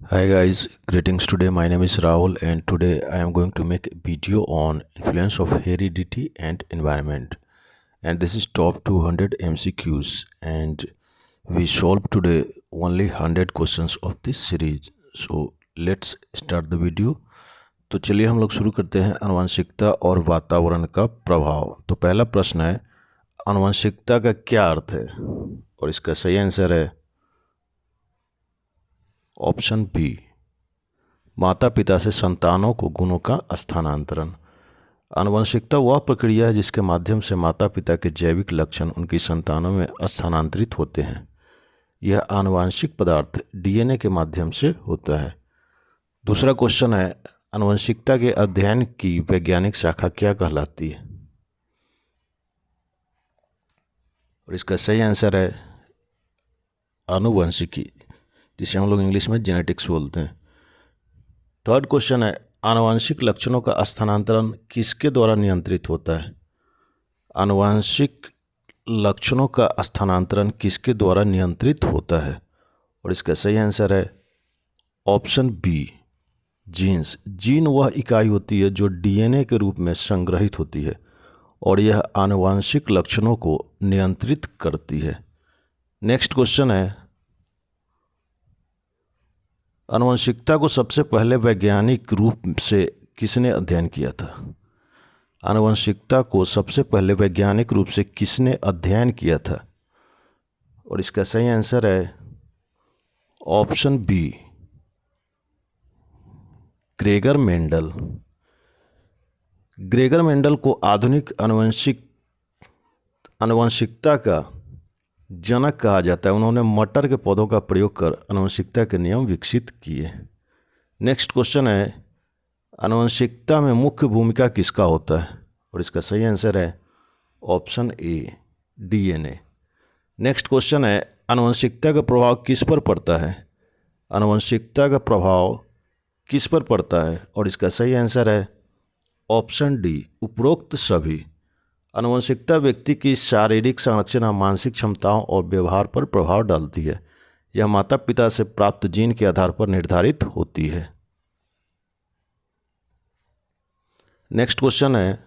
Hi guys, greetings. Today my name is Rahul and today I am going to make a video on influence of heredity and environment. And this is top 200 MCQs and we solve today only 100 questions of this series. So let's start the video. तो चलिए हम लोग शुरू करते हैं आनुवंशिकता और वातावरण का प्रभाव। तो पहला प्रश्न है, आनुवंशिकता का क्या अर्थ है? और इसका सही आंसर है ऑप्शन बी, माता पिता से संतानों को गुणों का स्थानांतरण। आनुवंशिकता वह प्रक्रिया है जिसके माध्यम से माता पिता के जैविक लक्षण उनकी संतानों में स्थानांतरित होते हैं। यह आनुवंशिक पदार्थ डीएनए के माध्यम से होता है। दूसरा क्वेश्चन है, आनुवंशिकता के अध्ययन की वैज्ञानिक शाखा क्या कहलाती है? और इसका सही आंसर है आनुवंशिकी, जिसे हम लोग इंग्लिश में जेनेटिक्स बोलते हैं। थर्ड क्वेश्चन है, आनुवंशिक लक्षणों का स्थानांतरण किसके द्वारा नियंत्रित होता है? आनुवंशिक लक्षणों का स्थानांतरण किसके द्वारा नियंत्रित होता है? और इसका सही आंसर है ऑप्शन बी, जीन्स। जीन वह इकाई होती है जो डीएनए के रूप में संग्रहित होती है और यह आनुवंशिक लक्षणों को नियंत्रित करती है। नेक्स्ट क्वेश्चन है, आनुवंशिकता को सबसे पहले वैज्ञानिक रूप से किसने अध्ययन किया था? आनुवंशिकता को सबसे पहले वैज्ञानिक रूप से किसने अध्ययन किया था? और इसका सही आंसर है option B, Gregor Mendel. Gregor Mendel को आधुनिक आनुवंशिकता का जनक कहा जाता है। उन्होंने मटर के पौधों का प्रयोग कर आनुवंशिकता के नियम विकसित किए। नेक्स्ट क्वेश्चन है, आनुवंशिकता में मुख्य भूमिका किसका होता है? और इसका सही आंसर है option A, DNA. Next question है, आनुवंशिकता का प्रभाव किस पर पड़ता है? आनुवंशिकता का प्रभाव किस पर पड़ता है? और इसका सही आंसर है ऑप्शन डी, उपरोक्त सभी। आनुवंशिकता व्यक्ति की शारीरिक संरचना, मानसिक क्षमताओं और व्यवहार पर प्रभाव डालती है। यह माता पिता से प्राप्त जीन के आधार पर निर्धारित होती है। नेक्स्ट क्वेश्चन है,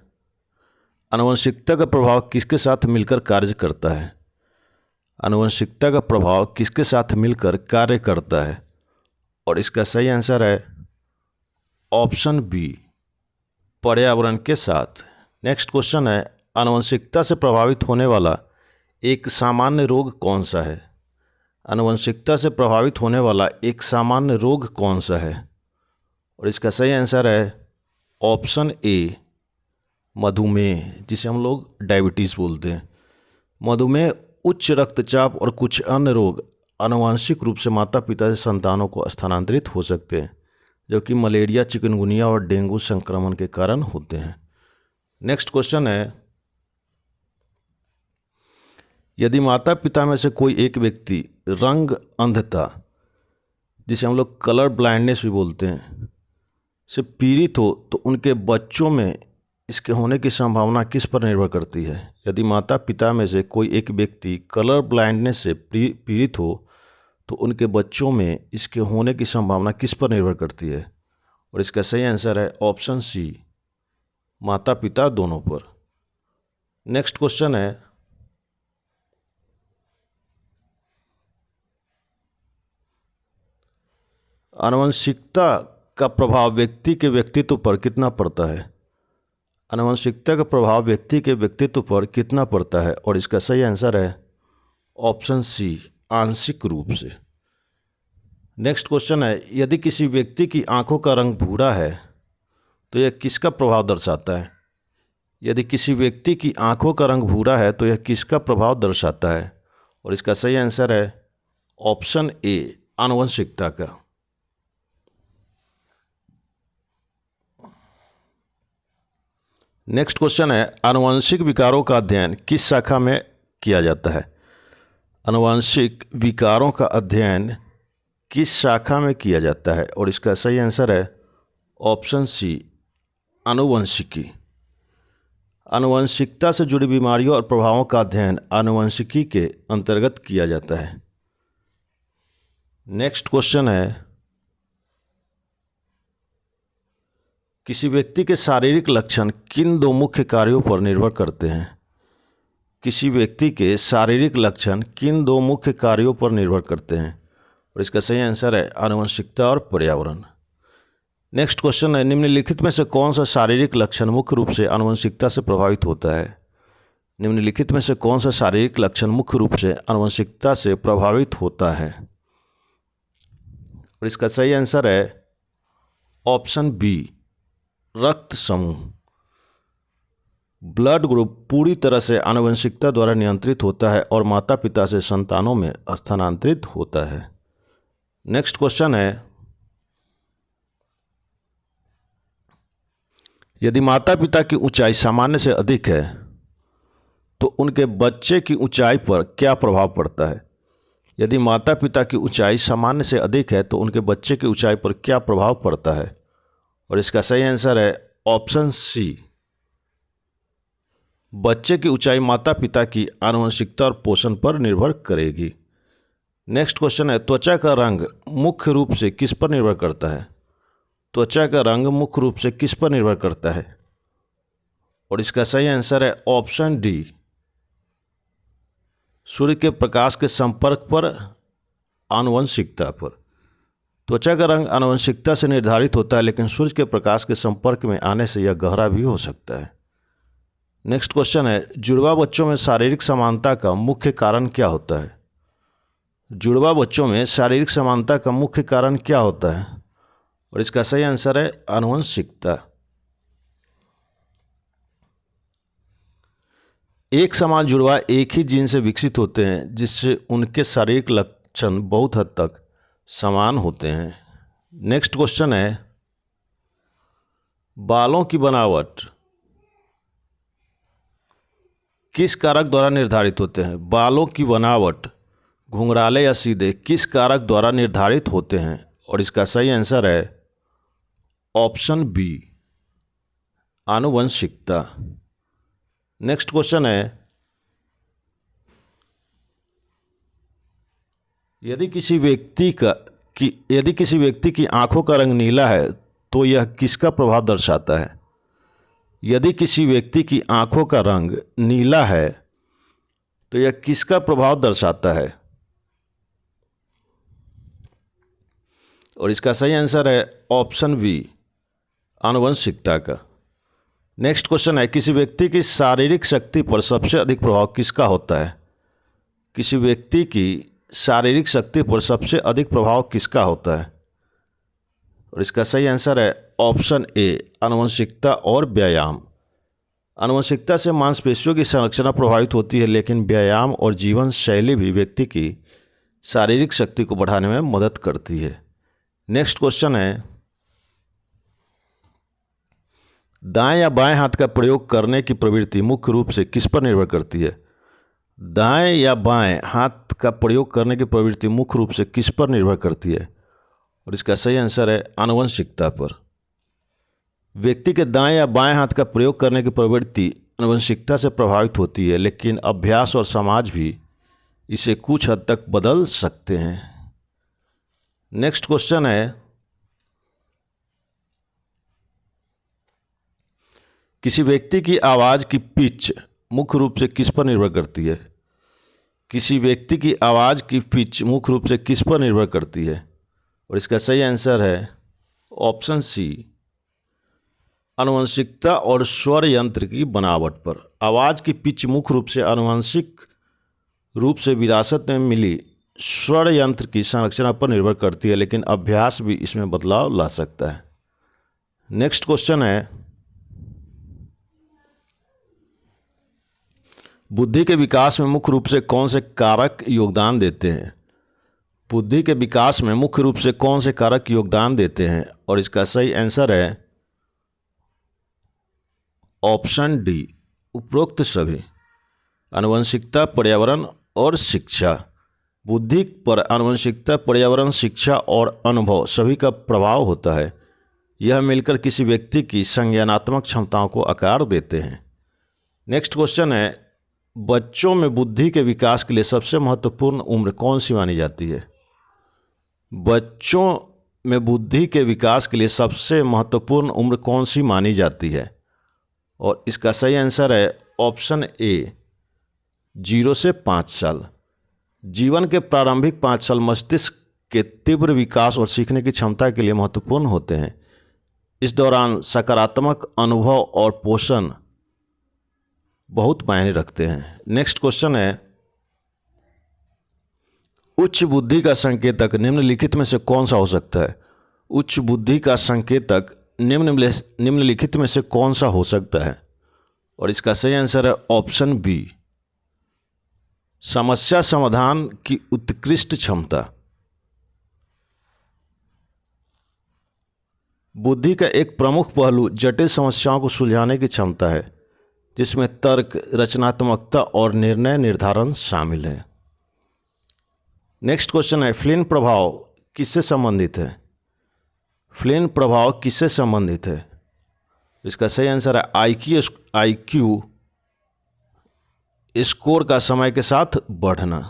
आनुवंशिकता का प्रभाव किसके साथ मिलकर कार्य करता है? आनुवंशिकता का प्रभाव किसके साथ मिलकर कार्य करता है? और इसका सही आंसर है ऑप्शन बी, पर्यावरण के साथ। नेक्स्ट क्वेश्चन है, आनुवंशिकता से प्रभावित होने वाला एक सामान्य रोग कौन सा है? आनुवंशिकता से प्रभावित होने वाला एक सामान्य रोग कौन सा है? और इसका सही आंसर है ऑप्शन ए, मधुमेह, जिसे हम लोग डायबिटीज़ बोलते हैं। मधुमेह, उच्च रक्तचाप और कुछ अन्य रोग आनुवंशिक रूप से माता पिता से संतानों को स्थानांतरित हो सकते हैं, जबकि मलेरिया, चिकनगुनिया और डेंगू संक्रमण के कारण होते हैं। नेक्स्ट क्वेश्चन है, यदि माता पिता में से कोई एक व्यक्ति रंग अंधता, जिसे हम लोग कलर ब्लाइंडनेस भी बोलते हैं, से पीड़ित हो तो उनके बच्चों में इसके होने की संभावना किस पर निर्भर करती है? यदि माता पिता में से कोई एक व्यक्ति कलर ब्लाइंडनेस से पीड़ित हो तो उनके बच्चों में इसके होने की संभावना किस पर निर्भर करती है? और इसका सही आंसर है ऑप्शन सी, माता पिता दोनों पर। नेक्स्ट क्वेश्चन है, आनुवंशिकता का प्रभाव व्यक्ति के व्यक्तित्व पर कितना पड़ता है? आनुवंशिकता का प्रभाव व्यक्ति के व्यक्तित्व पर कितना पड़ता है? और इसका सही आंसर है ऑप्शन सी, आंशिक रूप से। नेक्स्ट क्वेश्चन है, यदि किसी व्यक्ति की आंखों का रंग भूरा है तो यह किसका प्रभाव दर्शाता है? यदि किसी व्यक्ति की आंखों का रंग भूरा है तो यह किसका प्रभाव दर्शाता है? और इसका सही आंसर है ऑप्शन ए, आनुवंशिकता का। नेक्स्ट क्वेश्चन है, आनुवंशिक विकारों का अध्ययन किस शाखा में किया जाता है? आनुवंशिक विकारों का अध्ययन किस शाखा में किया जाता है? और इसका सही आंसर है ऑप्शन सी, आनुवंशिकी। आनुवंशिकता से जुड़ी बीमारियों और प्रभावों का अध्ययन आनुवंशिकी के अंतर्गत किया जाता है। नेक्स्ट क्वेश्चन है, किसी व्यक्ति के शारीरिक लक्षण किन दो मुख्य कार्यों पर निर्भर करते हैं? किसी व्यक्ति के शारीरिक लक्षण किन दो मुख्य कार्यों पर निर्भर करते हैं? और इसका सही आंसर है आनुवंशिकता और पर्यावरण। नेक्स्ट क्वेश्चन है, निम्नलिखित में से कौन सा शारीरिक लक्षण मुख्य रूप से आनुवंशिकता से प्रभावित होता है? निम्नलिखित में से कौन सा शारीरिक लक्षण मुख्य रूप से आनुवंशिकता से प्रभावित होता है? और इसका सही आंसर है ऑप्शन बी, रक्त समूह। ब्लड ग्रुप पूरी तरह से आनुवंशिकता द्वारा नियंत्रित होता है और माता पिता से संतानों में स्थानांतरित होता है। नेक्स्ट क्वेश्चन है, यदि माता पिता की ऊंचाई सामान्य से अधिक है तो उनके बच्चे की ऊंचाई पर क्या प्रभाव पड़ता है? यदि माता पिता की ऊंचाई सामान्य से अधिक है तो उनके बच्चे की ऊंचाई पर क्या प्रभाव पड़ता है? और इसका सही आंसर है ऑप्शन सी, बच्चे की ऊंचाई माता पिता की आनुवंशिकता और पोषण पर निर्भर करेगी। नेक्स्ट क्वेश्चन है, त्वचा का रंग मुख्य रूप से किस पर निर्भर करता है? त्वचा का रंग मुख्य रूप से किस पर निर्भर करता है? और इसका सही आंसर है ऑप्शन डी, सूर्य के प्रकाश के संपर्क पर, आनुवंशिकता पर। त्वचा का रंग आनुवंशिकता से निर्धारित होता है, लेकिन सूर्य के प्रकाश के संपर्क में आने से यह गहरा भी हो सकता है। नेक्स्ट क्वेश्चन है, जुड़वा बच्चों में शारीरिक समानता का मुख्य कारण क्या होता है? जुड़वा बच्चों में शारीरिक समानता का मुख्य कारण क्या होता है? और इसका सही आंसर है आनुवंशिकता। एक समान जुड़वा एक ही जीन से विकसित होते हैं, जिससे उनके शारीरिक लक्षण बहुत हद तक समान होते हैं। नेक्स्ट क्वेश्चन है, बालों की बनावट किस कारक द्वारा निर्धारित होते हैं? बालों की बनावट घुंघराले या सीधे किस कारक द्वारा निर्धारित होते हैं? और इसका सही आंसर है ऑप्शन बी, आनुवंशिकता। नेक्स्ट क्वेश्चन है, यदि किसी व्यक्ति की आंखों का रंग नीला है तो यह किसका प्रभाव दर्शाता है? यदि किसी व्यक्ति की आंखों का रंग नीला है तो यह किसका प्रभाव दर्शाता है? और इसका सही आंसर है ऑप्शन बी, आनुवंशिकता का। नेक्स्ट क्वेश्चन है, किसी व्यक्ति की शारीरिक शक्ति पर सबसे अधिक प्रभाव किसका होता है? किसी व्यक्ति की शारीरिक शक्ति पर सबसे अधिक प्रभाव किसका होता है? और इसका सही आंसर है ऑप्शन ए, आनुवंशिकता और व्यायाम। आनुवंशिकता से मांसपेशियों की संरचना प्रभावित होती है, लेकिन व्यायाम और जीवन शैली भी व्यक्ति की शारीरिक शक्ति को बढ़ाने में मदद करती है। नेक्स्ट क्वेश्चन है, दाएं या बाएं हाथ का प्रयोग करने की प्रवृत्ति मुख्य रूप से किस पर निर्भर करती है? दाएं या बाएं हाथ का प्रयोग करने की प्रवृत्ति मुख्य रूप से किस पर निर्भर करती है? और इसका सही आंसर है आनुवंशिकता पर। व्यक्ति के दाएं या बाएं हाथ का प्रयोग करने की प्रवृत्ति आनुवंशिकता से प्रभावित होती है, लेकिन अभ्यास और समाज भी इसे कुछ हद तक बदल सकते हैं। नेक्स्ट क्वेश्चन है, किसी व्यक्ति की आवाज़ की पिच मुख्य रूप से किस पर निर्भर करती है? किसी व्यक्ति की आवाज़ की पिच मुख्य रूप से किस पर निर्भर करती है? और इसका सही आंसर है ऑप्शन सी, आनुवंशिकता और स्वर यंत्र की बनावट पर। आवाज़ की पिच मुख्य रूप से आनुवंशिक रूप से विरासत में मिली स्वर यंत्र की संरचना पर निर्भर करती है, लेकिन अभ्यास भी इसमें बदलाव ला सकता है। नेक्स्ट क्वेश्चन है, बुद्धि के विकास में मुख्य रूप से कौन से कारक योगदान देते हैं? बुद्धि के विकास में मुख्य रूप से कौन से कारक योगदान देते हैं? और इसका सही आंसर है ऑप्शन डी, उपरोक्त सभी। आनुवंशिकता, पर्यावरण और शिक्षा। बुद्धि पर आनुवंशिकता, पर्यावरण, शिक्षा और अनुभव सभी का प्रभाव होता है। यह मिलकर किसी व्यक्ति की संज्ञानात्मक क्षमताओं को आकार देते हैं। नेक्स्ट क्वेश्चन है, बच्चों में बुद्धि के विकास के लिए सबसे महत्वपूर्ण उम्र कौन सी मानी जाती है? बच्चों में बुद्धि के विकास के लिए सबसे महत्वपूर्ण उम्र कौन सी मानी जाती है? और इसका सही आंसर है ऑप्शन ए 0 से 5 साल। जीवन के प्रारंभिक 5 साल मस्तिष्क के तीव्र विकास और सीखने की क्षमता के लिए महत्वपूर्ण होते हैं। इस दौरान सकारात्मक अनुभव और पोषण बहुत मायने रखते हैं। नेक्स्ट क्वेश्चन है, उच्च बुद्धि का संकेतक निम्नलिखित में से कौन सा हो सकता है? उच्च बुद्धि का संकेतक निम्नलिखित में से कौन सा हो सकता है? और इसका सही आंसर है ऑप्शन बी समस्या समाधान की उत्कृष्ट क्षमता। बुद्धि का एक प्रमुख पहलू जटिल समस्याओं को सुलझाने की क्षमता है, जिसमें तर्क, रचनात्मकता और निर्णय निर्धारण शामिल है। नेक्स्ट क्वेश्चन है, फ्लिन प्रभाव किससे संबंधित है? फ्लिन प्रभाव किससे संबंधित है? इसका सही आंसर है आईक्यू स्कोर का समय के साथ बढ़ना।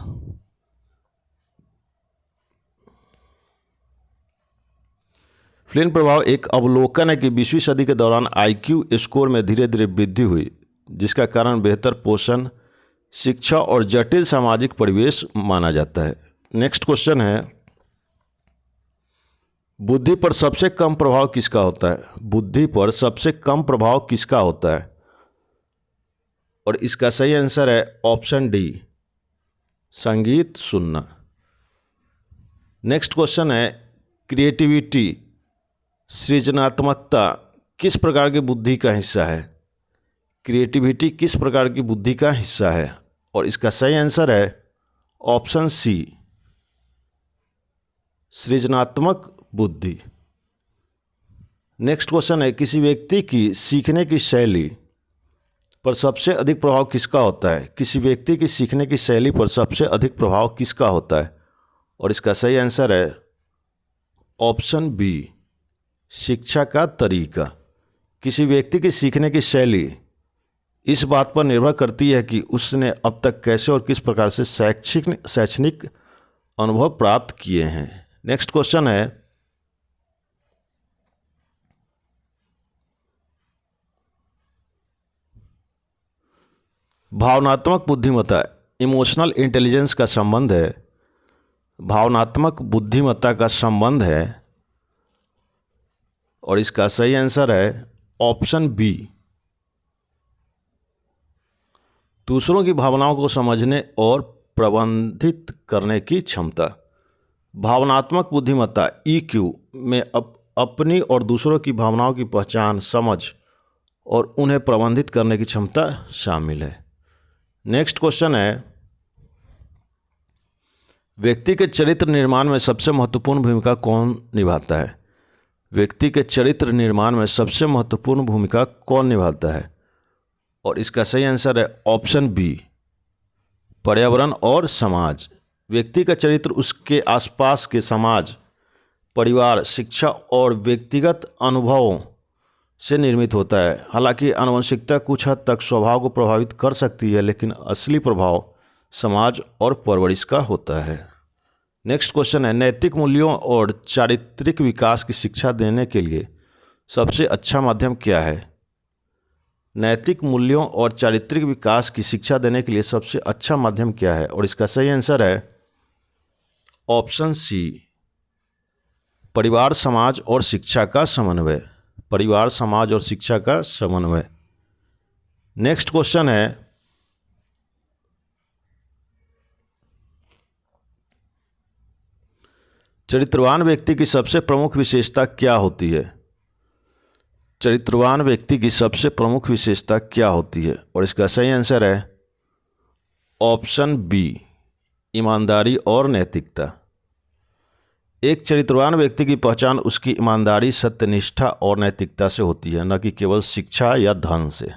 फ्लिन प्रभाव एक अवलोकन है कि 20वीं सदी के दौरान आईक्यू स्कोर में धीरे धीरे वृद्धि हुई, जिसका कारण बेहतर पोषण, शिक्षा और जटिल सामाजिक परिवेश माना जाता है। नेक्स्ट क्वेश्चन है, बुद्धि पर सबसे कम प्रभाव किसका होता है? बुद्धि पर सबसे कम प्रभाव किसका होता है? और इसका सही आंसर है ऑप्शन डी संगीत सुनना। नेक्स्ट क्वेश्चन है, क्रिएटिविटी, सृजनात्मकता किस प्रकार की बुद्धि का हिस्सा है? क्रिएटिविटी किस प्रकार की बुद्धि का हिस्सा है? और इसका सही आंसर है ऑप्शन सी सृजनात्मक बुद्धि। नेक्स्ट क्वेश्चन है, किसी व्यक्ति की सीखने की शैली पर सबसे अधिक प्रभाव किसका होता है? किसी व्यक्ति की सीखने की शैली पर सबसे अधिक प्रभाव किसका होता है? और इसका सही आंसर है ऑप्शन बी शिक्षा का तरीका। किसी व्यक्ति की सीखने की शैली इस बात पर निर्भर करती है कि उसने अब तक कैसे और किस प्रकार से शैक्षणिक अनुभव प्राप्त किए हैं। नेक्स्ट क्वेश्चन है, भावनात्मक बुद्धिमत्ता इमोशनल इंटेलिजेंस का संबंध है, भावनात्मक बुद्धिमत्ता का संबंध है, और इसका सही आंसर है ऑप्शन बी दूसरों की भावनाओं को समझने और प्रबंधित करने की क्षमता। भावनात्मक बुद्धिमत्ता EQ में अपनी और दूसरों की भावनाओं की पहचान, समझ और उन्हें प्रबंधित करने की क्षमता शामिल है। नेक्स्ट क्वेश्चन है, व्यक्ति के चरित्र निर्माण में सबसे महत्वपूर्ण भूमिका कौन निभाता है? व्यक्ति के चरित्र निर्माण में सबसे महत्वपूर्ण भूमिका कौन निभाता है? और इसका सही आंसर है ऑप्शन बी पर्यावरण और समाज। व्यक्ति का चरित्र उसके आसपास के समाज, परिवार, शिक्षा और व्यक्तिगत अनुभवों से निर्मित होता है। हालांकि आनुवंशिकता कुछ हद तक स्वभाव को प्रभावित कर सकती है, लेकिन असली प्रभाव समाज और परवरिश का होता है। नेक्स्ट क्वेश्चन है, नैतिक मूल्यों और चारित्रिक विकास की शिक्षा देने के लिए सबसे अच्छा माध्यम क्या है? नैतिक मूल्यों और चारित्रिक विकास की शिक्षा देने के लिए सबसे अच्छा माध्यम क्या है? और इसका सही आंसर है ऑप्शन सी परिवार, समाज और शिक्षा का समन्वय। परिवार, समाज और शिक्षा का समन्वय। नेक्स्ट क्वेश्चन है, चरित्रवान व्यक्ति की सबसे प्रमुख विशेषता क्या होती है? चरित्रवान व्यक्ति की सबसे प्रमुख विशेषता क्या होती है? और इसका सही आंसर है ऑप्शन बी ईमानदारी और नैतिकता। एक चरित्रवान व्यक्ति की पहचान उसकी ईमानदारी, सत्यनिष्ठा और नैतिकता से होती है, न कि केवल शिक्षा या धन से।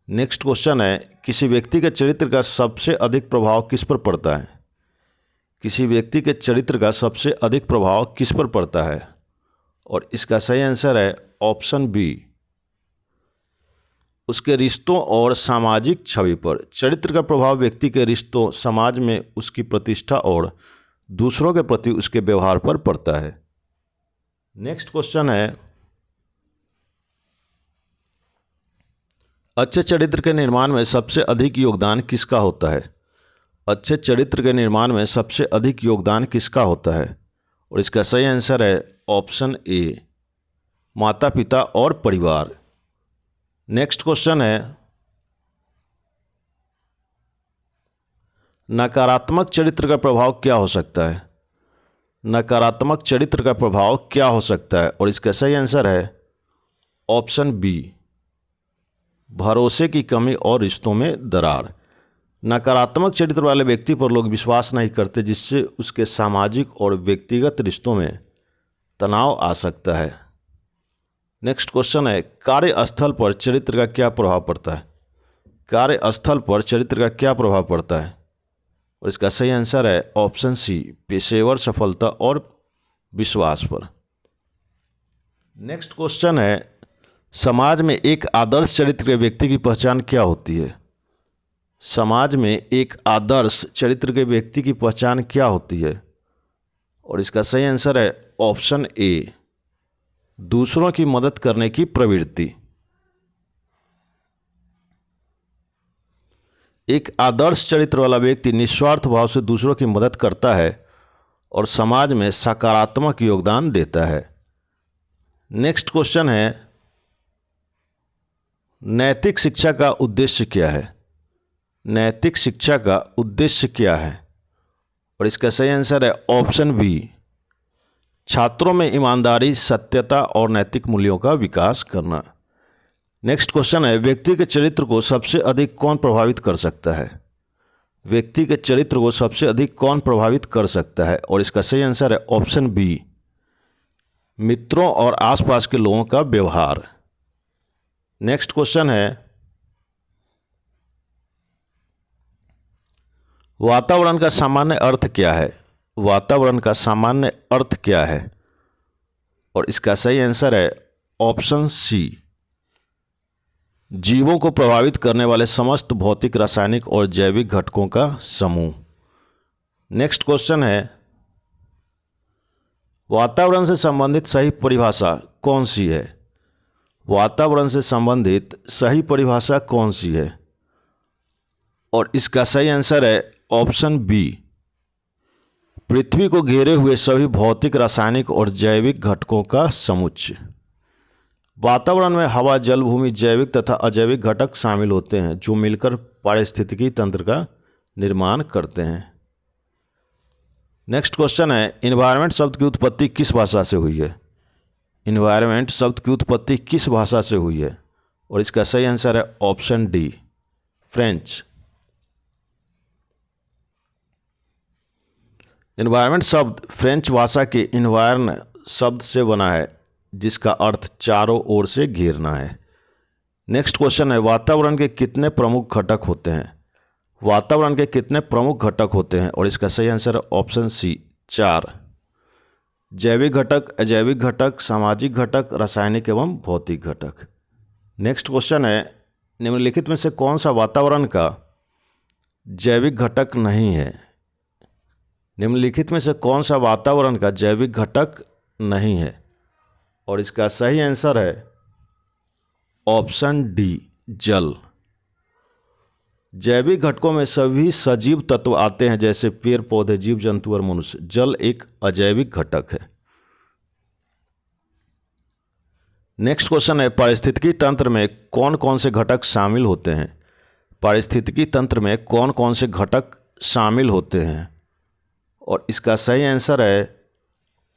नेक्स्ट क्वेश्चन है, किसी व्यक्ति के चरित्र का सबसे अधिक प्रभाव किस पर पड़ता है? किसी व्यक्ति के चरित्र का सबसे अधिक प्रभाव किस पर पड़ता है? और इसका सही आंसर है ऑप्शन बी उसके रिश्तों और सामाजिक छवि पर। चरित्र का प्रभाव व्यक्ति के रिश्तों, समाज में उसकी प्रतिष्ठा और दूसरों के प्रति उसके व्यवहार पर पड़ता है। नेक्स्ट क्वेश्चन है, अच्छे चरित्र के निर्माण में सबसे अधिक योगदान किसका होता है? अच्छे चरित्र के निर्माण में सबसे अधिक योगदान किसका होता है? और इसका सही आंसर है ऑप्शन ए, माता पिता और परिवार। नेक्स्ट क्वेश्चन है, नकारात्मक चरित्र का प्रभाव क्या हो सकता है? नकारात्मक चरित्र का प्रभाव क्या हो सकता है? और इसका सही आंसर है ऑप्शन बी, भरोसे की कमी और रिश्तों में दरार। नकारात्मक चरित्र वाले व्यक्ति पर लोग विश्वास नहीं करते, जिससे उसके सामाजिक और व्यक्तिगत रिश्तों में तनाव आ सकता है। नेक्स्ट क्वेश्चन है, कार्यस्थल पर चरित्र का क्या प्रभाव पड़ता है? कार्यस्थल पर चरित्र का क्या प्रभाव पड़ता है? और इसका सही आंसर है ऑप्शन सी, पेशेवर सफलता और विश्वास पर। नेक्स्ट क्वेश्चन है, समाज में एक आदर्श चरित्र के व्यक्ति की पहचान क्या होती है? समाज में एक आदर्श चरित्र के व्यक्ति की पहचान क्या होती है? और इसका सही आंसर है ऑप्शन ए, दूसरों की मदद करने की प्रवृत्ति। एक आदर्श चरित्र वाला व्यक्ति निस्वार्थ भाव से दूसरों की मदद करता है और समाज में सकारात्मक योगदान देता है। नेक्स्ट क्वेश्चन है, नैतिक शिक्षा का उद्देश्य क्या है? नैतिक शिक्षा का उद्देश्य क्या है? और इसका सही आंसर है ऑप्शन बी, छात्रों में ईमानदारी, सत्यता और नैतिक मूल्यों का विकास करना। नेक्स्ट क्वेश्चन है, व्यक्ति के चरित्र को सबसे अधिक कौन प्रभावित कर सकता है? व्यक्ति के चरित्र को सबसे अधिक कौन प्रभावित कर सकता है? और इसका सही आंसर है ऑप्शन बी, मित्रों और आसपास के लोगों का व्यवहार। नेक्स्ट क्वेश्चन है, वातावरण का सामान्य अर्थ क्या है? वातावरण का सामान्य अर्थ क्या है? और इसका सही आंसर है ऑप्शन सी, जीवों को प्रभावित करने वाले समस्त भौतिक, रासायनिक और जैविक घटकों का समूह। नेक्स्ट क्वेश्चन है, वातावरण से संबंधित सही परिभाषा कौन सी है? वातावरण से संबंधित सही परिभाषा कौन सी है? और इसका सही आंसर है ऑप्शन बी, पृथ्वी को घेरे हुए सभी भौतिक, रासायनिक और जैविक घटकों का समुच्चय। वातावरण में हवा, जल, भूमि, जैविक तथा अजैविक घटक शामिल होते हैं, जो मिलकर पारिस्थितिकी तंत्र का निर्माण करते हैं। नेक्स्ट क्वेश्चन है, इन्वायरमेंट शब्द की उत्पत्ति किस भाषा से हुई है? इन्वायरमेंट शब्द की उत्पत्ति किस भाषा से हुई है? और इसका सही आंसर है ऑप्शन डी, फ्रेंच। इन्वायरमेंट शब्द फ्रेंच भाषा के इन्वायर्न शब्द से बना है, जिसका अर्थ चारों ओर से घेरना है। नेक्स्ट क्वेश्चन है, वातावरण के कितने प्रमुख घटक होते हैं? वातावरण के कितने प्रमुख घटक होते हैं? और इसका सही आंसर है ऑप्शन सी, 4। जैविक घटक, अजैविक घटक, सामाजिक घटक, रासायनिक एवं भौतिक घटक। नेक्स्ट क्वेश्चन है, निम्नलिखित में से कौन सा वातावरण का जैविक घटक नहीं है? निम्नलिखित में से कौन सा वातावरण का जैविक घटक नहीं है? और इसका सही आंसर है ऑप्शन डी, जल। जैविक घटकों में सभी सजीव तत्व आते हैं, जैसे पेड़ पौधे, जीव जंतु और मनुष्य। जल एक अजैविक घटक है। नेक्स्ट क्वेश्चन है, पारिस्थितिकी तंत्र में कौन कौन से घटक शामिल होते हैं? पारिस्थितिकी तंत्र में कौन कौन से घटक शामिल होते हैं? और इसका सही आंसर है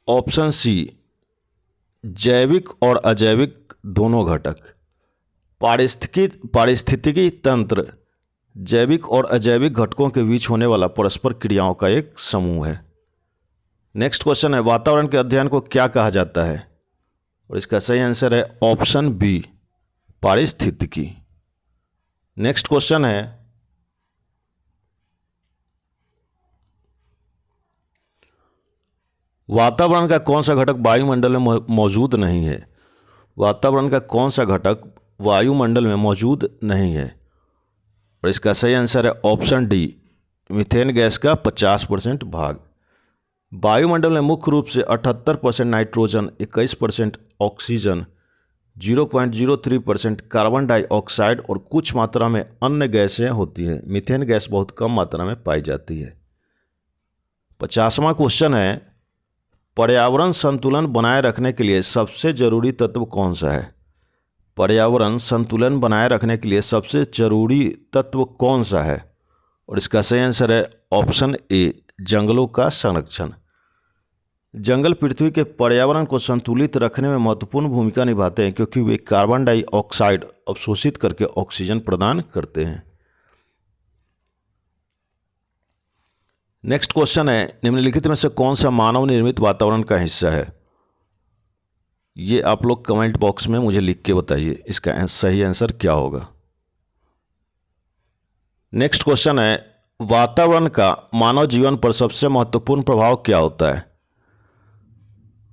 ऑप्शन सी, जैविक और अजैविक दोनों घटक। पारिस्थितिकी तंत्र जैविक और अजैविक घटकों के बीच होने वाला परस्पर क्रियाओं का एक समूह है। नेक्स्ट क्वेश्चन है, वातावरण के अध्ययन को क्या कहा जाता है? और इसका सही आंसर है ऑप्शन बी, पारिस्थितिकी। नेक्स्ट क्वेश्चन है, वातावरण का कौन सा घटक वायुमंडल में मौजूद नहीं है? वातावरण का कौन सा घटक वायुमंडल में मौजूद नहीं है? और इसका सही आंसर है ऑप्शन डी, मीथेन गैस का 50% भाग। वायुमंडल में मुख्य रूप से 78% नाइट्रोजन, 21% ऑक्सीजन, 0.03% कार्बन डाइऑक्साइड और कुछ मात्रा में अन्य गैसें होती हैं। मीथेन गैस बहुत कम मात्रा में पाई जाती है। 50वां क्वेश्चन है, पर्यावरण संतुलन बनाए रखने के लिए सबसे जरूरी तत्व कौन सा है? पर्यावरण संतुलन बनाए रखने के लिए सबसे जरूरी तत्व कौन सा है? और इसका सही आंसर है ऑप्शन ए, जंगलों का संरक्षण। जंगल पृथ्वी के पर्यावरण को संतुलित रखने में महत्वपूर्ण भूमिका निभाते हैं क्योंकि वे कार्बन डाइऑक्साइड अवशोषित करके ऑक्सीजन प्रदान करते हैं। नेक्स्ट क्वेश्चन है, निम्नलिखित में से कौन सा मानव निर्मित वातावरण का हिस्सा है? ये आप लोग कमेंट बॉक्स में मुझे लिख के बताइए इसका सही आंसर क्या होगा। नेक्स्ट क्वेश्चन है, वातावरण का मानव जीवन पर सबसे महत्वपूर्ण प्रभाव क्या होता है?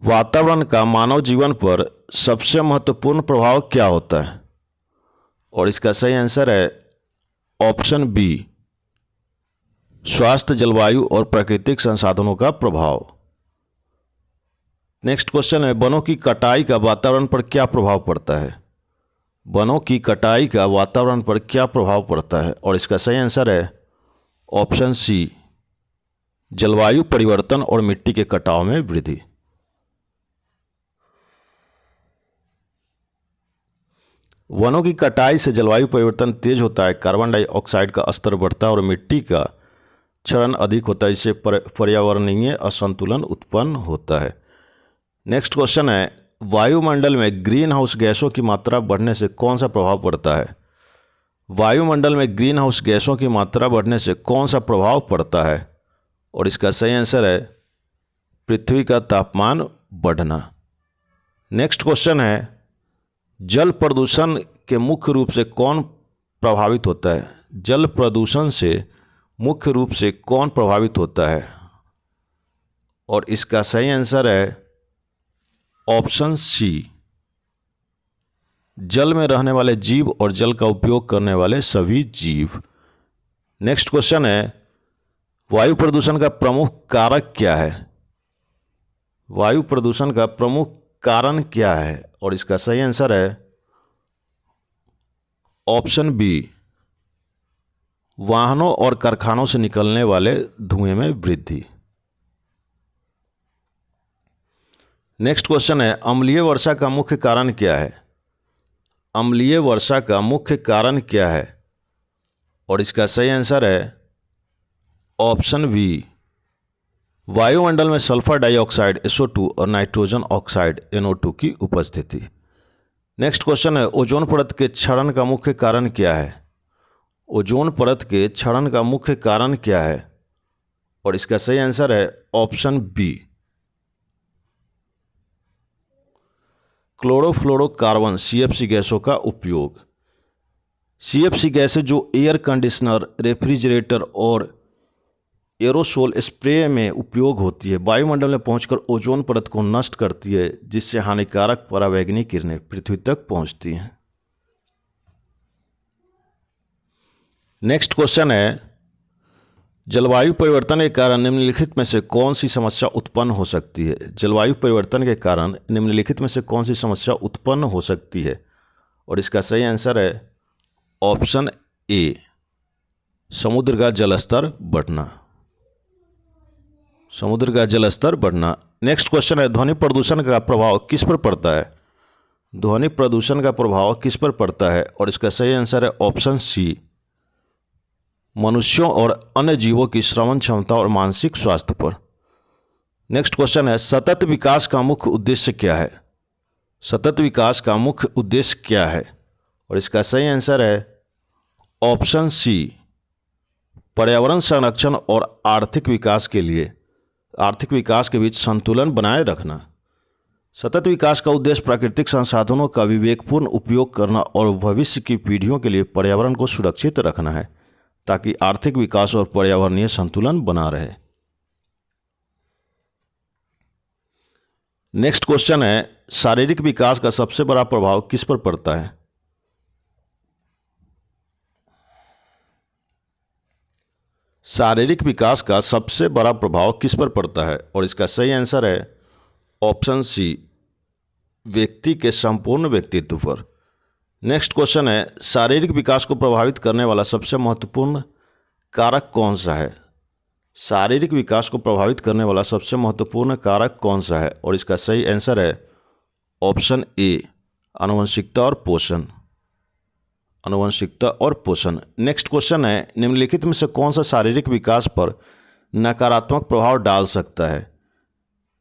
वातावरण का मानव जीवन पर सबसे महत्वपूर्ण प्रभाव क्या होता है? और इसका सही आंसर है ऑप्शन बी, स्वास्थ्य, जलवायु और प्राकृतिक संसाधनों का प्रभाव। नेक्स्ट क्वेश्चन है, वनों की कटाई का वातावरण पर क्या प्रभाव पड़ता है? वनों की कटाई का वातावरण पर क्या प्रभाव पड़ता है? और इसका सही आंसर है ऑप्शन सी, जलवायु परिवर्तन और मिट्टी के कटाव में वृद्धि। वनों की कटाई से जलवायु परिवर्तन तेज होता है, कार्बन डाइऑक्साइड का स्तर बढ़ता है और मिट्टी का क्षरण अधिक होता है, इससे पर्यावरणीय असंतुलन उत्पन्न होता है। नेक्स्ट क्वेश्चन है, वायुमंडल में ग्रीन हाउस गैसों की मात्रा बढ़ने से कौन सा प्रभाव पड़ता है? वायुमंडल में ग्रीन हाउस गैसों की मात्रा बढ़ने से कौन सा प्रभाव पड़ता है? और इसका सही आंसर है पृथ्वी का तापमान बढ़ना। नेक्स्ट क्वेश्चन है, जल प्रदूषण के मुख्य रूप से कौन प्रभावित होता है? जल प्रदूषण से मुख्य रूप से कौन प्रभावित होता है? और इसका सही आंसर है ऑप्शन सी, जल में रहने वाले जीव और जल का उपयोग करने वाले सभी जीव। नेक्स्ट क्वेश्चन है, वायु प्रदूषण का प्रमुख कारक क्या है? वायु प्रदूषण का प्रमुख कारण क्या है? और इसका सही आंसर है ऑप्शन बी, वाहनों और कारखानों से निकलने वाले धुएं में वृद्धि। नेक्स्ट क्वेश्चन है, अम्लीय वर्षा का मुख्य कारण क्या है? अम्लीय वर्षा का मुख्य कारण क्या है? और इसका सही आंसर है ऑप्शन बी, वायुमंडल में सल्फर डाइऑक्साइड SO2 और नाइट्रोजन ऑक्साइड NO2 की उपस्थिति। नेक्स्ट क्वेश्चन है, ओजोन परत के क्षरण का मुख्य कारण क्या है? ओजोन परत के क्षरण का मुख्य कारण क्या है? और इसका सही आंसर है ऑप्शन बी, क्लोरोफ्लोरोकार्बन CFC गैसों का उपयोग। CFC गैसें जो एयर कंडीशनर, रेफ्रिजरेटर और एरोसोल स्प्रे में उपयोग होती है, वायुमंडल में पहुंचकर ओजोन परत को नष्ट करती है, जिससे हानिकारक पराबैंगनी किरणें पृथ्वी तक पहुंचती हैं। नेक्स्ट क्वेश्चन है, जलवायु परिवर्तन के कारण निम्नलिखित में से कौन सी समस्या उत्पन्न हो सकती है? जलवायु परिवर्तन के कारण निम्नलिखित में से कौन सी समस्या उत्पन्न हो सकती है? और इसका सही आंसर है ऑप्शन ए, समुद्र का जलस्तर बढ़ना। समुद्र का जलस्तर बढ़ना। नेक्स्ट क्वेश्चन है, ध्वनि प्रदूषण का प्रभाव किस पर पड़ता है? ध्वनि प्रदूषण का प्रभाव किस पर पड़ता है? और इसका सही आंसर है ऑप्शन सी, मनुष्यों और अन्य जीवों की श्रवण क्षमता और मानसिक स्वास्थ्य पर। नेक्स्ट क्वेश्चन है, सतत विकास का मुख्य उद्देश्य क्या है? सतत विकास का मुख्य उद्देश्य क्या है? और इसका सही आंसर है ऑप्शन सी, पर्यावरण संरक्षण और आर्थिक विकास के बीच संतुलन बनाए रखना। सतत विकास का उद्देश्य प्राकृतिक संसाधनों का विवेकपूर्ण उपयोग करना और भविष्य की पीढ़ियों के लिए पर्यावरण को सुरक्षित रखना है, ताकि आर्थिक विकास और पर्यावरणीय संतुलन बना रहे। नेक्स्ट क्वेश्चन है, शारीरिक विकास का सबसे बड़ा प्रभाव किस पर पड़ता है? शारीरिक विकास का सबसे बड़ा प्रभाव किस पर पड़ता है? और इसका सही आंसर है ऑप्शन सी, व्यक्ति के संपूर्ण व्यक्तित्व पर। नेक्स्ट क्वेश्चन है, शारीरिक विकास को प्रभावित करने वाला सबसे महत्वपूर्ण कारक कौन सा है? शारीरिक विकास को प्रभावित करने वाला सबसे महत्वपूर्ण कारक कौन सा है? और इसका सही आंसर है ऑप्शन ए, आनुवंशिकता और पोषण। आनुवंशिकता और पोषण। नेक्स्ट क्वेश्चन है, निम्नलिखित में से कौन सा शारीरिक विकास पर नकारात्मक प्रभाव डाल सकता है?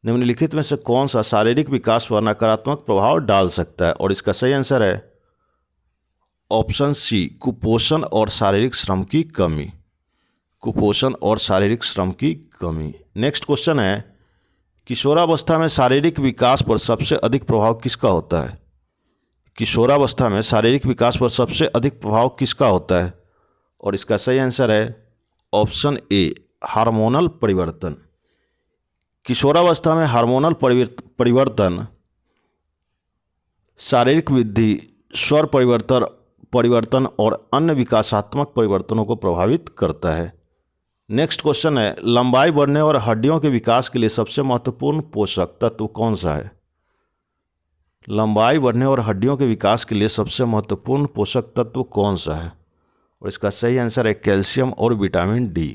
निम्नलिखित में से कौन सा शारीरिक विकास पर नकारात्मक प्रभाव डाल सकता है? और इसका सही आंसर है ऑप्शन सी, कुपोषण और शारीरिक श्रम की कमी। कुपोषण और शारीरिक श्रम की कमी। नेक्स्ट क्वेश्चन है, किशोरावस्था में शारीरिक विकास पर सबसे अधिक प्रभाव किसका होता है? किशोरावस्था में शारीरिक विकास पर सबसे अधिक प्रभाव किसका होता है? और इसका सही आंसर है ऑप्शन ए, हार्मोनल परिवर्तन। किशोरावस्था में हार्मोनल परिवर्तन शारीरिक वृद्धि, स्वर परिवर्तन और अन्य विकासात्मक परिवर्तनों को प्रभावित करता है। नेक्स्ट क्वेश्चन है, लंबाई बढ़ने और हड्डियों के विकास के लिए सबसे महत्वपूर्ण पोषक तत्व कौन सा है? लंबाई बढ़ने और हड्डियों के विकास के लिए सबसे महत्वपूर्ण पोषक तत्व कौन सा है? और इसका सही आंसर है कैल्शियम और विटामिन डी।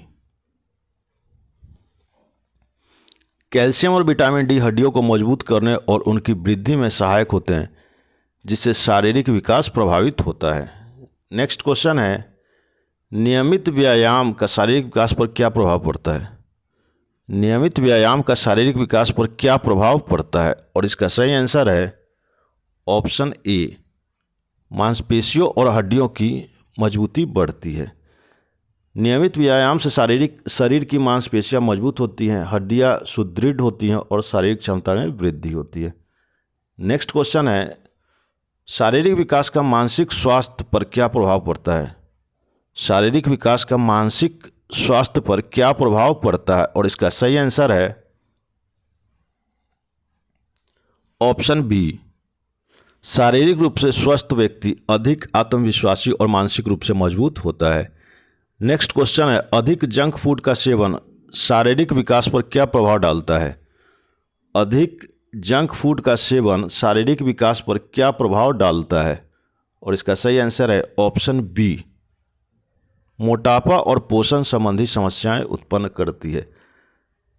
कैल्शियम और विटामिन डी हड्डियों को मजबूत करने और उनकी वृद्धि में सहायक होते हैं, जिससे शारीरिक विकास प्रभावित होता है। नेक्स्ट क्वेश्चन है, नियमित व्यायाम का शारीरिक विकास पर क्या प्रभाव पड़ता है? नियमित व्यायाम का शारीरिक विकास पर क्या प्रभाव पड़ता है? और इसका सही आंसर है ऑप्शन ए, मांसपेशियों और हड्डियों की मजबूती बढ़ती है। नियमित व्यायाम से शरीर की मांसपेशियां मजबूत होती हैं, हड्डियां सुदृढ़ होती हैं और शारीरिक क्षमता में वृद्धि होती है। नेक्स्ट क्वेश्चन है, शारीरिक विकास का मानसिक स्वास्थ्य पर क्या प्रभाव पड़ता है? शारीरिक विकास का मानसिक स्वास्थ्य पर क्या प्रभाव पड़ता है? और इसका सही आंसर है ऑप्शन बी, शारीरिक रूप से स्वस्थ व्यक्ति अधिक आत्मविश्वासी और मानसिक रूप से मजबूत होता है। नेक्स्ट क्वेश्चन है, अधिक जंक फूड का सेवन शारीरिक विकास पर क्या प्रभाव डालता है? अधिक जंक फूड का सेवन शारीरिक विकास पर क्या प्रभाव डालता है? और इसका सही आंसर है ऑप्शन बी, मोटापा और पोषण संबंधी समस्याएं उत्पन्न करती है।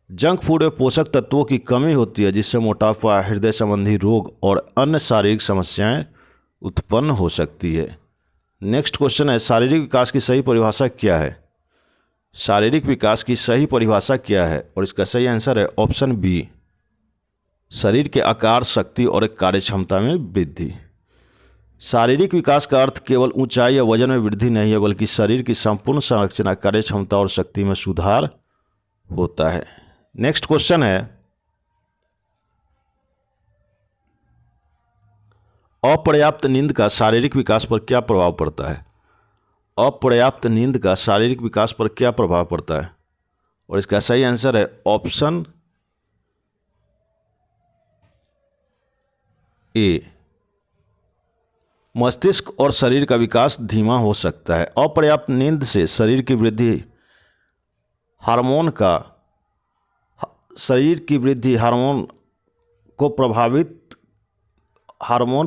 जंक फूड में पोषक तत्वों की कमी होती है, जिससे मोटापा, हृदय संबंधी रोग और अन्य शारीरिक समस्याएं उत्पन्न हो सकती है। नेक्स्ट क्वेश्चन है, शारीरिक विकास की सही परिभाषा क्या है? शारीरिक विकास की सही परिभाषा क्या है? और इसका सही आंसर है ऑप्शन बी, शरीर के आकार, शक्ति और कार्यक्षमता में वृद्धि। शारीरिक विकास का अर्थ केवल ऊंचाई या वजन में वृद्धि नहीं है, बल्कि शरीर की संपूर्ण संरचना, कार्यक्षमता और शक्ति में सुधार होता है। नेक्स्ट क्वेश्चन है, अपर्याप्त नींद का शारीरिक विकास पर क्या प्रभाव पड़ता है? अपर्याप्त नींद का शारीरिक विकास पर क्या प्रभाव पड़ता है? और इसका सही आंसर है ऑप्शन ए, मस्तिष्क और शरीर का विकास धीमा हो सकता है। अपर्याप्त नींद से शरीर की वृद्धि हार्मोन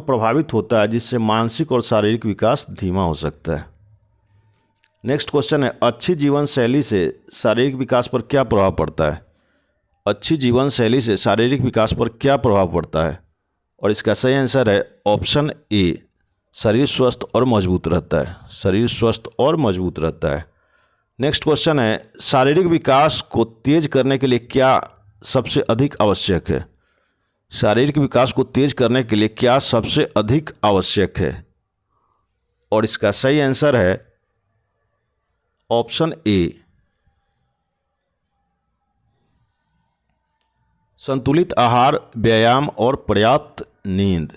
प्रभावित होता है, जिससे मानसिक और शारीरिक विकास धीमा हो सकता है। नेक्स्ट क्वेश्चन है, अच्छी जीवन शैली से शारीरिक विकास पर क्या प्रभाव पड़ता है? अच्छी जीवन शैली से शारीरिक विकास पर क्या प्रभाव पड़ता है? और इसका सही आंसर है ऑप्शन ए, शरीर स्वस्थ और मजबूत रहता है। शरीर स्वस्थ और मजबूत रहता है। नेक्स्ट क्वेश्चन है, शारीरिक विकास को तेज करने के लिए क्या सबसे अधिक आवश्यक है? शारीरिक विकास को तेज करने के लिए क्या सबसे अधिक आवश्यक है? और इसका सही आंसर है ऑप्शन ए, संतुलित आहार, व्यायाम और पर्याप्त नींद।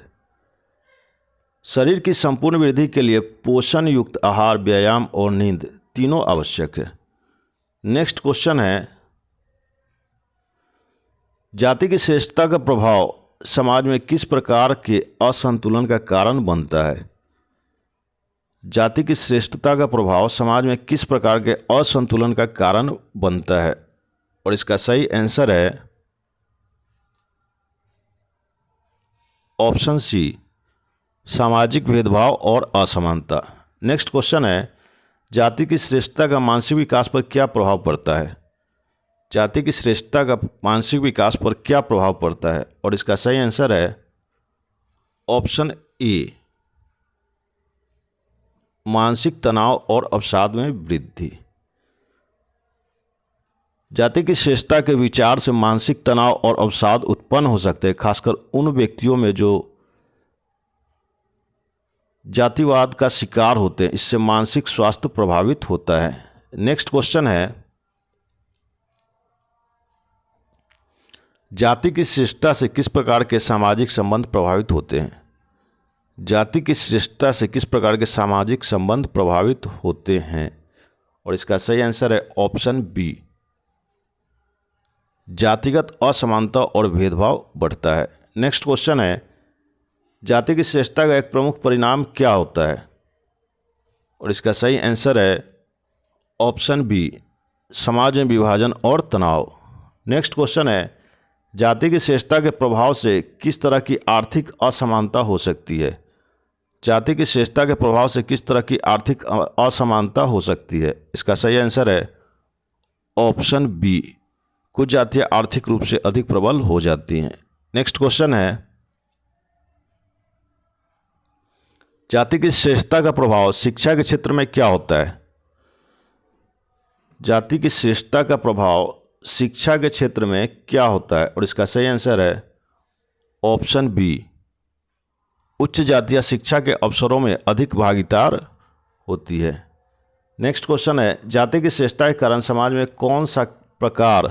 शरीर की संपूर्ण वृद्धि के लिए पोषण युक्त आहार, व्यायाम और नींद तीनों आवश्यक है। नेक्स्ट क्वेश्चन है, जाति की श्रेष्ठता का प्रभाव समाज में किस प्रकार के असंतुलन का कारण बनता है? जाति की श्रेष्ठता का प्रभाव समाज में किस प्रकार के असंतुलन का कारण बनता है? और इसका सही आंसर है ऑप्शन सी, सामाजिक भेदभाव और असमानता। नेक्स्ट क्वेश्चन है, जाति की श्रेष्ठता का मानसिक विकास पर क्या प्रभाव पड़ता है? जाति की श्रेष्ठता का मानसिक विकास पर क्या प्रभाव पड़ता है? और इसका सही आंसर है ऑप्शन ए, मानसिक तनाव और अवसाद में वृद्धि। जाति की श्रेष्ठता के विचार से मानसिक तनाव और अवसाद उत्पन्न हो सकते हैं, खासकर उन व्यक्तियों में जो जातिवाद का शिकार होते हैं। इससे मानसिक स्वास्थ्य प्रभावित होता है। नेक्स्ट क्वेश्चन है, जाति की श्रेष्ठता से किस प्रकार के सामाजिक संबंध प्रभावित होते हैं? जाति की श्रेष्ठता से किस प्रकार के सामाजिक संबंध प्रभावित होते हैं? और इसका सही आंसर है ऑप्शन बी, जातिगत असमानता और भेदभाव बढ़ता है। नेक्स्ट क्वेश्चन है, जाति की श्रेष्ठता का एक प्रमुख परिणाम क्या होता है? और इसका सही आंसर है ऑप्शन बी, समाज में विभाजन और तनाव। नेक्स्ट क्वेश्चन है, जाति की श्रेष्ठता के प्रभाव से किस तरह की आर्थिक असमानता हो सकती है? जाति की श्रेष्ठता के प्रभाव से किस तरह की आर्थिक असमानता हो सकती है? इसका सही आंसर है ऑप्शन बी, कुछ जातियां आर्थिक रूप से अधिक प्रबल हो जाती हैं। नेक्स्ट क्वेश्चन है, जाति की श्रेष्ठता का प्रभाव शिक्षा के क्षेत्र में क्या होता है? जाति की श्रेष्ठता का प्रभाव शिक्षा के क्षेत्र में क्या होता है? और इसका सही आंसर है ऑप्शन बी, उच्च जातियां शिक्षा के अवसरों में अधिक भागीदार होती है। नेक्स्ट क्वेश्चन है, जाति की श्रेष्ठता के कारण समाज में कौन सा प्रकार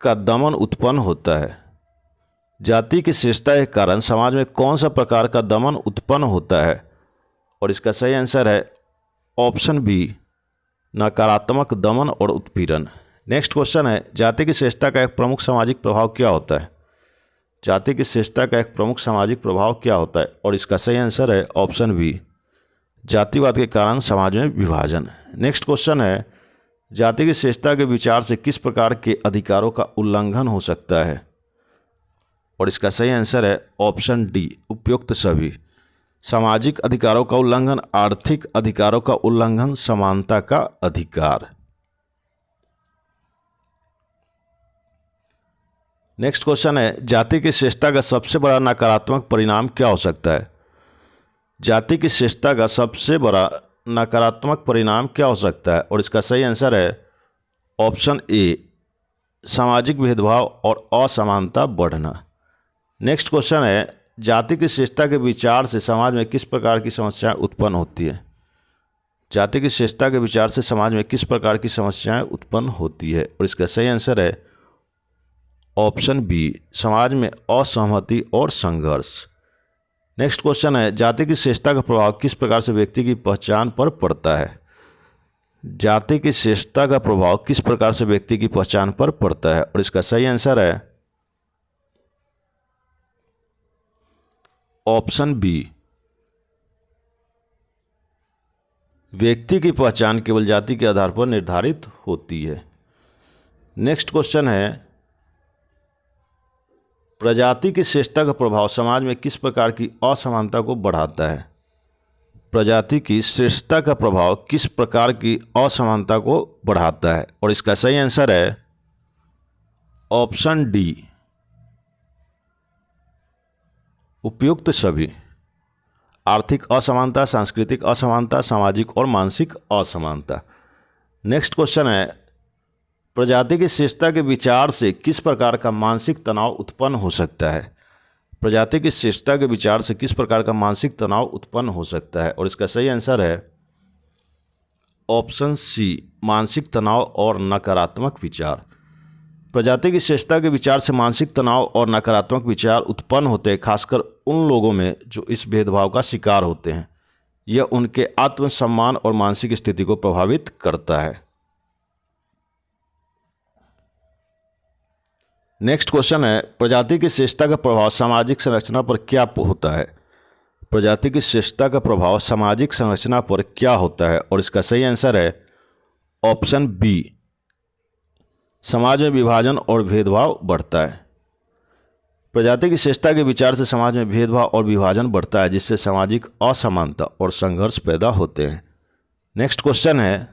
का दमन उत्पन्न होता है? जाति की श्रेष्ठता के कारण समाज में कौन सा प्रकार का दमन उत्पन्न होता है? और इसका सही आंसर है ऑप्शन बी, नकारात्मक दमन और उत्पीड़न। नेक्स्ट क्वेश्चन है, जाति की श्रेष्ठता का एक प्रमुख सामाजिक प्रभाव क्या होता है? जाति की श्रेष्ठता का एक प्रमुख सामाजिक प्रभाव क्या होता है? और इसका सही आंसर है ऑप्शन बी, जातिवाद के कारण समाज में विभाजन। नेक्स्ट क्वेश्चन है, जाति की श्रेष्ठता के विचार से किस प्रकार के अधिकारों का उल्लंघन हो सकता है? और इसका सही आंसर है ऑप्शन डी, उपयुक्त सभी। सामाजिक अधिकारों का उल्लंघन, आर्थिक अधिकारों का उल्लंघन, समानता का अधिकार। नेक्स्ट क्वेश्चन है, जाति की श्रेष्ठता का सबसे बड़ा नकारात्मक परिणाम क्या हो सकता है? जाति की श्रेष्ठता का सबसे बड़ा नकारात्मक परिणाम क्या हो सकता है? और इसका सही आंसर है ऑप्शन ए, सामाजिक भेदभाव और असमानता बढ़ना। नेक्स्ट क्वेश्चन है, जाति की श्रेष्ठता के विचार से समाज में किस प्रकार की समस्याएं उत्पन्न होती है? जाति की श्रेष्ठता के विचार से समाज में किस प्रकार की समस्याएं उत्पन्न होती है? और इसका सही आंसर है ऑप्शन बी, समाज में असहमति और संघर्ष। नेक्स्ट क्वेश्चन है, जाति की श्रेष्ठता का प्रभाव किस प्रकार से व्यक्ति की पहचान पर पड़ता है? जाति की श्रेष्ठता का प्रभाव किस प्रकार से व्यक्ति की पहचान पर पड़ता है? और इसका सही आंसर है ऑप्शन बी, व्यक्ति की पहचान केवल जाति के आधार पर निर्धारित होती है। नेक्स्ट क्वेश्चन है, प्रजाति की श्रेष्ठता का प्रभाव समाज में किस प्रकार की असमानता को बढ़ाता है? प्रजाति की श्रेष्ठता का प्रभाव किस प्रकार की असमानता को बढ़ाता है? और इसका सही आंसर है ऑप्शन डी, उपयुक्त सभी। आर्थिक असमानता, सांस्कृतिक असमानता, सामाजिक और मानसिक असमानता। नेक्स्ट क्वेश्चन है, प्रजाति की श्रेष्ठता के विचार से किस प्रकार का मानसिक तनाव उत्पन्न हो सकता है? प्रजाति की श्रेष्ठता के विचार से किस प्रकार का मानसिक तनाव उत्पन्न हो सकता है? और इसका सही आंसर है ऑप्शन सी, मानसिक तनाव और नकारात्मक विचार। प्रजाति की श्रेष्ठता के विचार से मानसिक तनाव और नकारात्मक विचार उत्पन्न होते हैं, खासकर उन लोगों में जो इस भेदभाव का शिकार होते हैं। यह उनके आत्मसम्मान और मानसिक स्थिति को प्रभावित करता है। नेक्स्ट क्वेश्चन है, प्रजाति की श्रेष्ठता का प्रभाव सामाजिक संरचना पर क्या होता है? प्रजाति की श्रेष्ठता का प्रभाव सामाजिक संरचना पर क्या होता है? और इसका सही आंसर है ऑप्शन बी, समाज में विभाजन और भेदभाव बढ़ता है। प्रजाति की श्रेष्ठता के विचार से समाज में भेदभाव और विभाजन बढ़ता है, जिससे सामाजिक असमानता और संघर्ष पैदा होते हैं। नेक्स्ट क्वेश्चन है,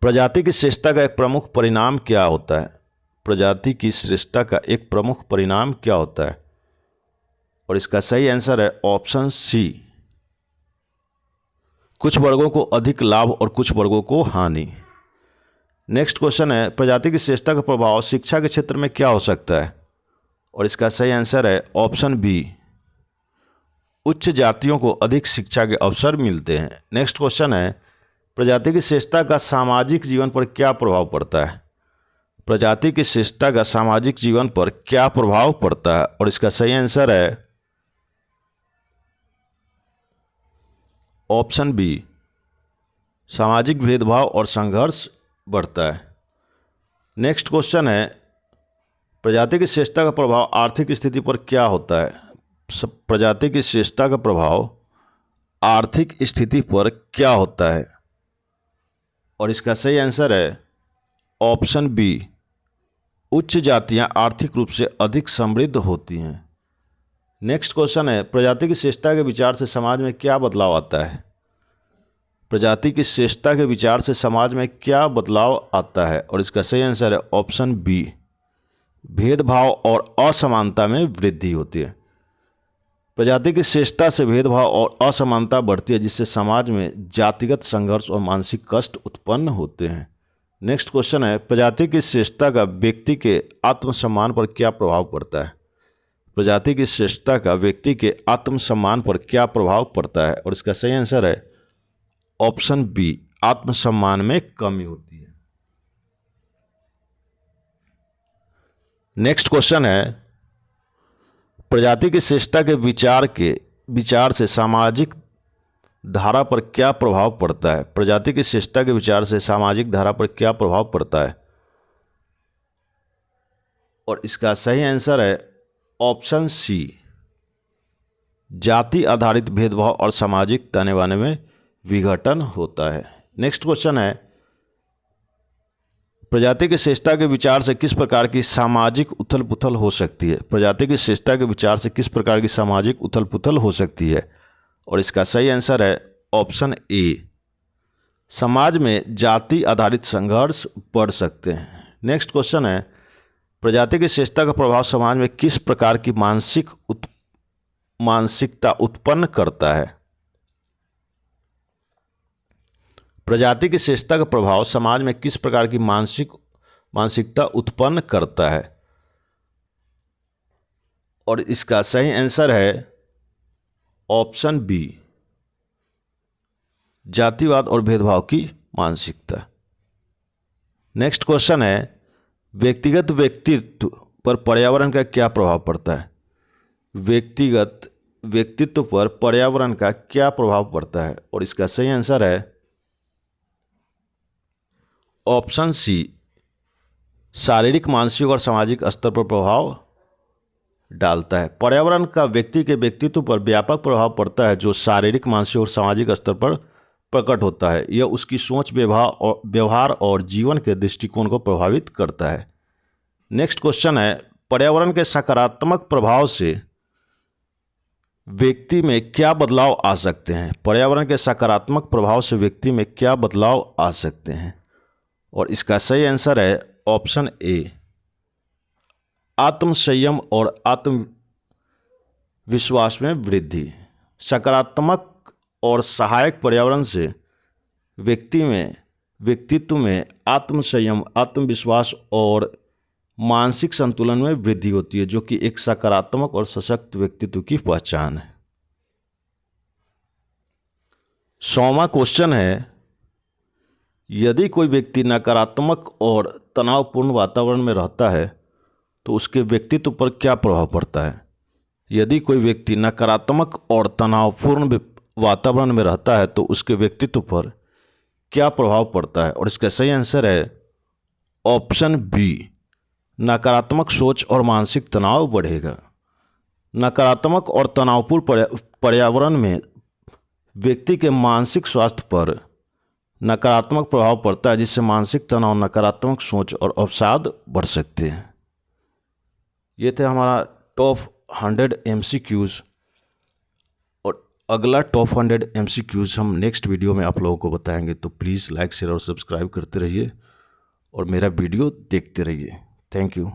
प्रजाति की श्रेष्ठता का एक प्रमुख परिणाम क्या होता है? प्रजाति की श्रेष्ठता का एक प्रमुख परिणाम क्या होता है? और इसका सही आंसर है ऑप्शन सी, कुछ वर्गों को अधिक लाभ और कुछ वर्गों को हानि। नेक्स्ट क्वेश्चन है, प्रजाति की श्रेष्ठता का प्रभाव शिक्षा के क्षेत्र में क्या हो सकता है? और इसका सही आंसर है ऑप्शन बी, उच्च जातियों को अधिक शिक्षा के अवसर मिलते हैं। नेक्स्ट क्वेश्चन है, प्रजाति की श्रेष्ठता का सामाजिक जीवन पर क्या प्रभाव पड़ता है? प्रजाति की श्रेष्ठता का सामाजिक जीवन पर क्या प्रभाव पड़ता है? और इसका सही आंसर है ऑप्शन बी, सामाजिक भेदभाव और संघर्ष बढ़ता है। नेक्स्ट क्वेश्चन है, प्रजाति की श्रेष्ठता का प्रभाव आर्थिक स्थिति पर क्या होता है? प्रजाति की श्रेष्ठता का प्रभाव आर्थिक स्थिति पर क्या होता है? और इसका सही आंसर है ऑप्शन बी, उच्च जातियां आर्थिक रूप से अधिक समृद्ध होती हैं। नेक्स्ट क्वेश्चन है, प्रजाति की श्रेष्ठता के विचार से समाज में क्या बदलाव आता है? प्रजाति की श्रेष्ठता के विचार से समाज में क्या बदलाव आता है? और इसका सही आंसर है ऑप्शन बी, भेदभाव और असमानता में वृद्धि होती है। प्रजाति की श्रेष्ठता से भेदभाव और असमानता बढ़ती है, जिससे समाज में जातिगत संघर्ष और मानसिक कष्ट उत्पन्न होते हैं। नेक्स्ट क्वेश्चन है, प्रजाति की श्रेष्ठता का व्यक्ति के आत्मसम्मान पर क्या प्रभाव पड़ता है? प्रजाति की श्रेष्ठता का व्यक्ति के आत्मसम्मान पर क्या प्रभाव पड़ता है? और इसका सही आंसर है ऑप्शन बी, आत्मसम्मान में कमी होती है। नेक्स्ट क्वेश्चन है, प्रजाति की श्रेष्ठता के विचार से सामाजिक धारा पर क्या प्रभाव पड़ता है? प्रजाति की श्रेष्ठता के विचार से सामाजिक धारा पर क्या प्रभाव पड़ता है? और इसका सही आंसर है ऑप्शन सी, जाति आधारित भेदभाव और सामाजिक ताने बाने में विघटन होता है। नेक्स्ट क्वेश्चन है, प्रजाति की श्रेष्ठता के विचार से किस प्रकार की सामाजिक उथल पुथल हो सकती है? प्रजाति की श्रेष्ठता के विचार से किस प्रकार की सामाजिक उथल पुथल हो सकती है? और इसका सही आंसर है ऑप्शन ए, समाज में जाति आधारित संघर्ष बढ़ सकते हैं। नेक्स्ट क्वेश्चन है, प्रजाति की श्रेष्ठता का प्रभाव समाज में किस प्रकार की मानसिकता उत्पन्न करता है? प्रजाति की श्रेष्ठता का प्रभाव समाज में किस प्रकार की मानसिकता उत्पन्न करता है? और इसका सही आंसर है ऑप्शन बी, जातिवाद और भेदभाव की मानसिकता। नेक्स्ट क्वेश्चन है, व्यक्तिगत व्यक्तित्व पर पर्यावरण का क्या प्रभाव पड़ता है? व्यक्तिगत व्यक्तित्व पर पर्यावरण का क्या प्रभाव पड़ता है? और इसका सही आंसर है ऑप्शन सी, शारीरिक, मानसिक और सामाजिक स्तर पर प्रभाव डालता है। पर्यावरण का व्यक्ति के व्यक्तित्व पर व्यापक प्रभाव पड़ता है, जो शारीरिक, मानसिक और सामाजिक स्तर पर प्रकट होता है। यह उसकी सोच, व्यवहार और जीवन के दृष्टिकोण को प्रभावित करता है। नेक्स्ट क्वेश्चन है, पर्यावरण के सकारात्मक प्रभाव से व्यक्ति में क्या बदलाव आ सकते हैं? पर्यावरण के सकारात्मक प्रभाव से व्यक्ति में क्या बदलाव आ सकते हैं? और इसका सही आंसर है ऑप्शन ए, आत्मसंयम और आत्मविश्वास में वृद्धि। सकारात्मक और सहायक पर्यावरण से व्यक्तित्व में आत्मसंयम, आत्मविश्वास और मानसिक संतुलन में वृद्धि होती है, जो कि एक सकारात्मक और सशक्त व्यक्तित्व की पहचान है। 100वां क्वेश्चन है, यदि कोई व्यक्ति नकारात्मक और तनावपूर्ण वातावरण में रहता है तो उसके व्यक्तित्व पर क्या प्रभाव पड़ता है? यदि कोई व्यक्ति नकारात्मक और तनावपूर्ण वातावरण में रहता है तो उसके व्यक्तित्व पर क्या प्रभाव पड़ता है? और इसका सही आंसर है ऑप्शन बी, नकारात्मक सोच और मानसिक तनाव बढ़ेगा। नकारात्मक और तनावपूर्ण पर्यावरण में व्यक्ति के मानसिक स्वास्थ्य पर नकारात्मक प्रभाव पड़ता है, जिससे मानसिक तनाव, नकारात्मक सोच और अवसाद बढ़ सकते हैं। ये थे हमारा टॉप 100 MCQs, और अगला टॉप 100 MCQs हम नेक्स्ट वीडियो में आप लोगों को बताएंगे। तो प्लीज़ लाइक, शेयर और सब्सक्राइब करते रहिए और मेरा वीडियो देखते रहिए। Thank you.